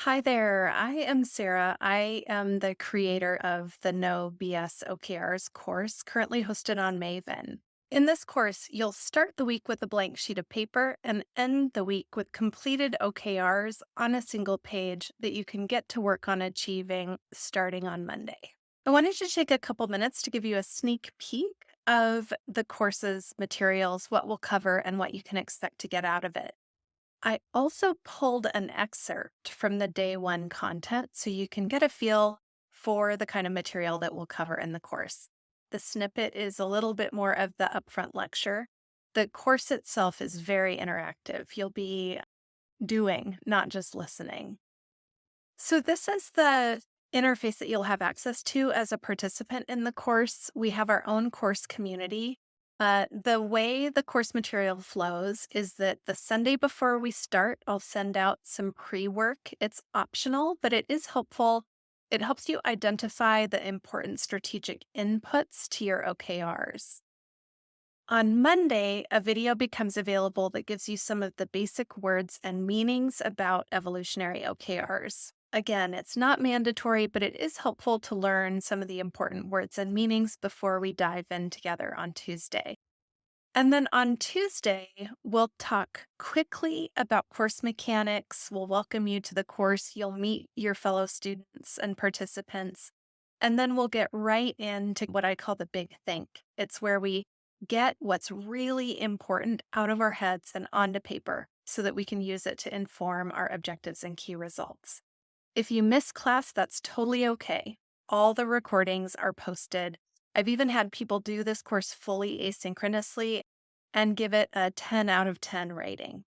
Hi there. I am Sarah. I am the creator of the No BS OKRs course, currently hosted on Maven. In this course, you'll start the week with a blank sheet of paper and end the week with completed OKRs on a single page that you can get to work on achieving starting on Monday. I wanted to take a couple minutes to give you a sneak peek of the course's materials, what we'll cover, and what you can expect to get out of it. I also pulled an excerpt from the day one content so you can get a feel for the kind of material that we'll cover in the course. The snippet is a little bit more of the upfront lecture. The course itself is very interactive. You'll be doing, not just listening. So, this is the interface that you'll have access to as a participant in the course. We have our own course community. The way the course material flows is that the Sunday before we start, I'll send out some pre work. It's optional, but it is helpful. It helps you identify the important strategic inputs to your OKRs. On Monday, a video becomes available that gives you some of the basic words and meanings about evolutionary OKRs. Again, it's not mandatory, but it is helpful to learn some of the important words and meanings before we dive in together on Tuesday. And then on Tuesday, we'll talk quickly about course mechanics. We'll welcome you to the course. You'll meet your fellow students and participants. And then we'll get right into what I call the big think. It's where we get what's really important out of our heads and onto paper so that we can use it to inform our objectives and key results. If you miss class, that's totally okay. All the recordings are posted. I've even had people do this course fully asynchronously and give it a 10 out of 10 rating.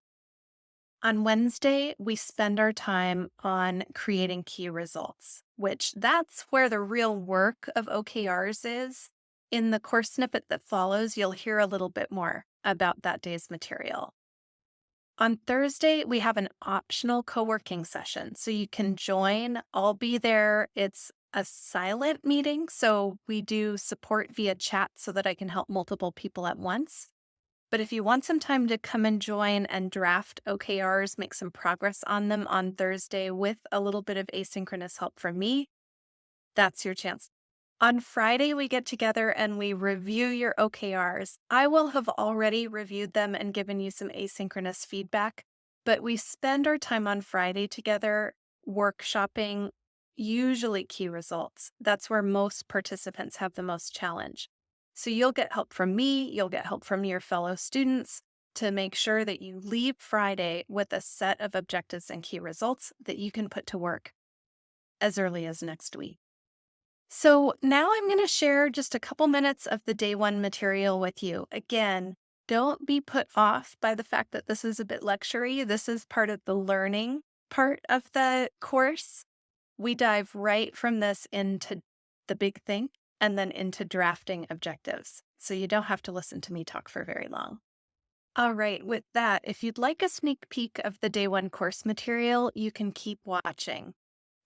On Wednesday, we spend our time on creating key results, which that's where the real work of OKRs is. In the course snippet that follows, you'll hear a little bit more about that day's material. On Thursday, we have an optional co-working session, so you can join. I'll be there. It's a silent meeting, so we do support via chat so that I can help multiple people at once. But if you want some time to come and join and draft OKRs, make some progress on them on Thursday with a little bit of asynchronous help from me, that's your chance. On Friday, we get together and we review your OKRs. I will have already reviewed them and given you some asynchronous feedback, but we spend our time on Friday together workshopping usually key results. That's where most participants have the most challenge. So you'll get help from me, you'll get help from your fellow students to make sure that you leave Friday with a set of objectives and key results that you can put to work as early as next week. So now I'm going to share just a couple minutes of the day one material with you. Again, don't be put off by the fact that this is a bit lectury. This is part of the learning part of the course. We dive right from this into the big thing and then into drafting objectives. So you don't have to listen to me talk for very long. All right, with that, if you'd like a sneak peek of the day one course material, you can keep watching.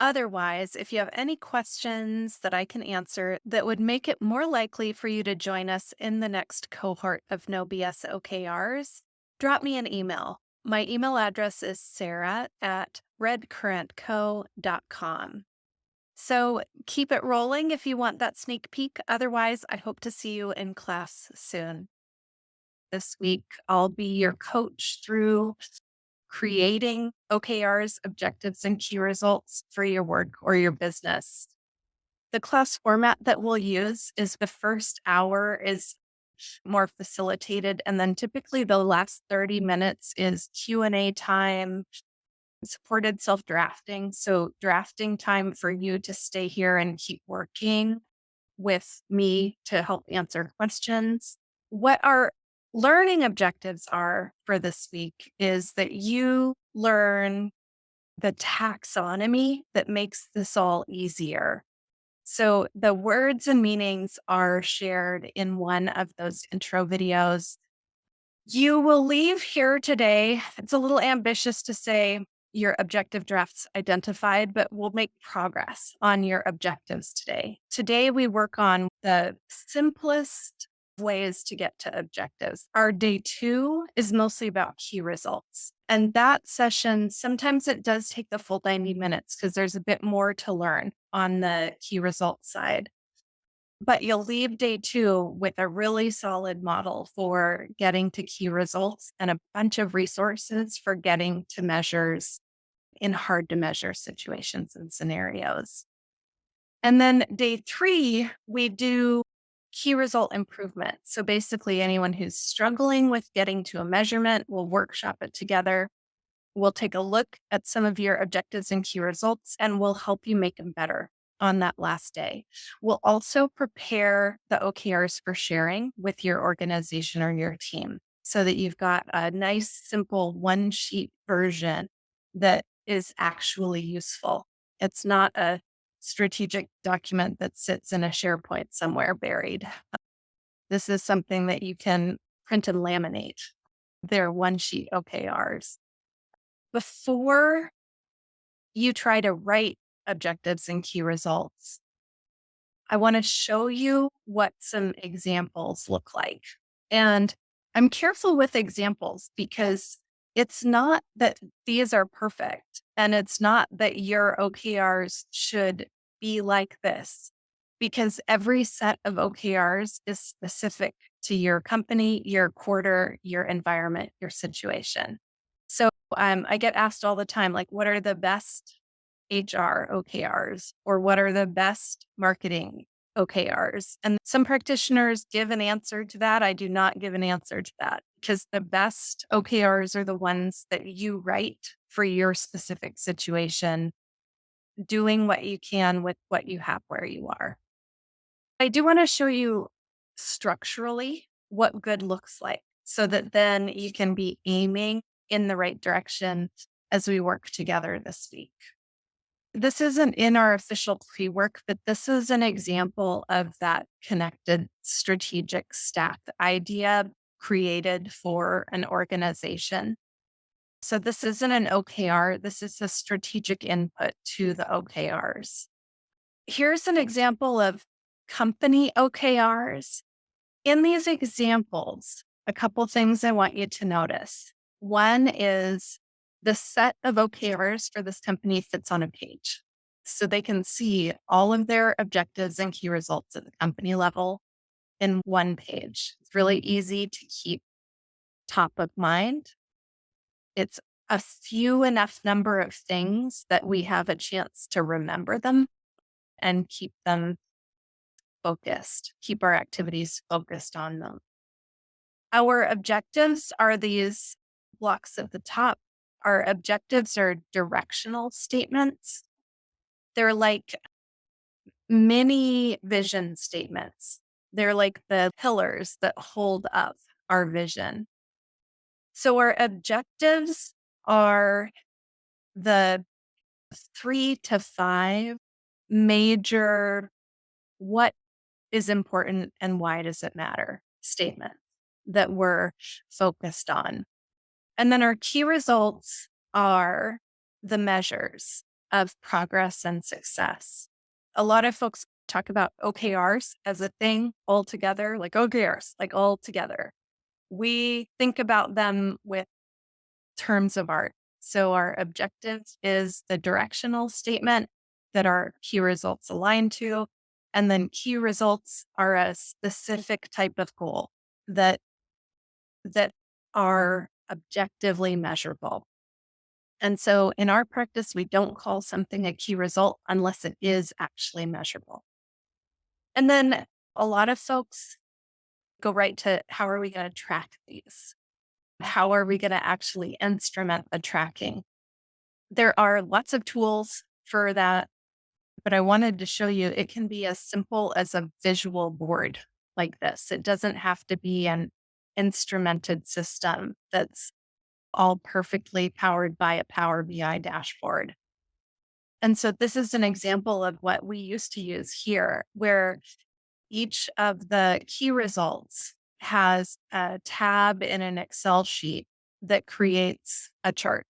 Otherwise, if you have any questions that I can answer that would make it more likely for you to join us in the next cohort of No BS OKRs, drop me an email. My email address is sarah@redcurrentco.com. So keep it rolling if you want that sneak peek. Otherwise, I hope to see you in class soon. This week, I'll be your coach through creating OKRs, objectives, and key results for your work or your business. The class format that we'll use is the first hour is more facilitated, and then typically the last 30 minutes is Q&A time, supported self-drafting. So drafting time for you to stay here and keep working with me to help answer questions. What our learning objectives are for this week is that you learn the taxonomy that makes this all easier. So the words and meanings are shared in one of those intro videos. You will leave here today. It's a little ambitious to say your objective drafts identified, but we'll make progress on your objectives today. Today, we work on the simplest ways to get to objectives. Our day 2 is mostly about key results. And that session, sometimes it does take the full 90 minutes because there's a bit more to learn on the key results side. But you'll leave day 2 with a really solid model for getting to key results and a bunch of resources for getting to measures in hard to measure situations and scenarios. And then day 3, we do key result improvement. So basically, anyone who's struggling with getting to a measurement, we'll workshop it together. We'll take a look at some of your objectives and key results, and we'll help you make them better on that last day. We'll also prepare the OKRs for sharing with your organization or your team so that you've got a nice, simple one sheet version that is actually useful. It's not a strategic document that sits in a SharePoint somewhere buried. This is something that you can print and laminate. They're one sheet OKRs. Before you try to write objectives and key results, I want to show you what some examples look like. And I'm careful with examples because it's not that these are perfect and it's not that your OKRs should be like this, because every set of OKRs is specific to your company, your quarter, your environment, your situation. So I get asked all the time, like, what are the best HR OKRs or what are the best marketing OKRs? And some practitioners give an answer to that. I do not give an answer to that because the best OKRs are the ones that you write for your specific situation, doing what you can with what you have where you are. I do want to show you structurally what good looks like so that then you can be aiming in the right direction as we work together this week. This isn't in our official pre-work, but this is an example of that connected strategic stack idea created for an organization. So this isn't an OKR, this is a strategic input to the OKRs. Here's an example of company OKRs. In these examples, a couple things I want you to notice. One is the set of OKRs for this company fits on a page. So they can see all of their objectives and key results at the company level in one page. It's really easy to keep top of mind. It's a few enough number of things that we have a chance to remember them and keep them focused, keep our activities focused on them. Our objectives are these blocks at the top. Our objectives are directional statements. They're like mini vision statements. They're like the pillars that hold up our vision. So our objectives are the 3 to 5 major what is important and why does it matter statements that we're focused on. And then our key results are the measures of progress and success. A lot of folks talk about OKRs as a thing altogether, like OKRs, like all together. We think about them with terms of art. So our objective is the directional statement that our key results align to. And then key results are a specific type of goal that are objectively measurable. And so in our practice, we don't call something a key result unless it is actually measurable. And then a lot of folks go right to how are we going to track these? How are we going to actually instrument the tracking? There are lots of tools for that, but I wanted to show you it can be as simple as a visual board like this. It doesn't have to be an instrumented system that's all perfectly powered by a Power BI dashboard. And so this is an example of what we used to use here, where each of the key results has a tab in an Excel sheet that creates a chart.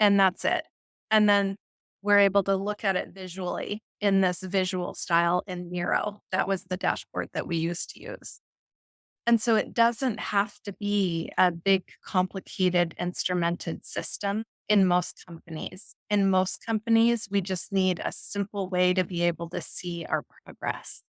And that's it. And then we're able to look at it visually in this visual style in Miro. That was the dashboard that we used to use. And so it doesn't have to be a big, complicated, instrumented system in most companies. In most companies, we just need a simple way to be able to see our progress.